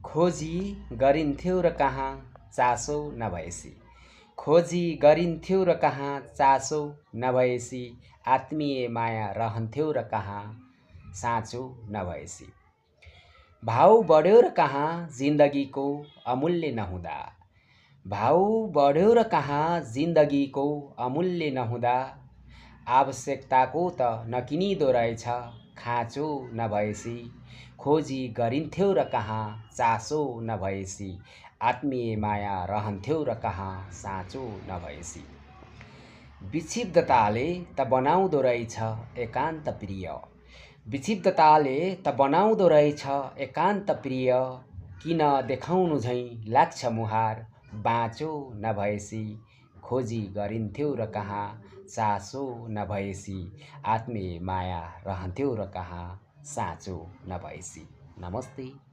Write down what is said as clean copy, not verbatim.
खोजी गरिन्थ्यो र कहाँ चासो नभएसी। खोजी गरिन्थ्यो र कहाँ चासो नभएसी। आत्मीय माया रहन्थ्यो र कहाँ साँचो नभएसी। भाउ बढ्यो र कहाँ जिन्दगीको अमूल्य नहुँदा। भाउ बढ्यो र कहाँ जिन्दगीको अमूल्य नहुँदा। आवश्यकताको त नकिनिदो रहेछ खाँचो नभएसी। खोजी गरिन्थ्यो र कहाँ चासो नभएसी। आत्मीय माया रहन्थ्यो र कहाँ साँचो नभएसी। विक्षिप्तताले त बनाउँदो रहेछ एकान्त प्रिय। विक्षिप्तताले त बनाउँदो रहेछ एकान्त प्रिय। किन देखाउनु झैँ लाग्छ मुहार बाँचो नभएसी। खोजी गरिन्थ्यो र कहाँ चासो नभएसी। आत्मीय माया रहन्थ्यो र कहाँ साँचो नभएसी। नमस्ते।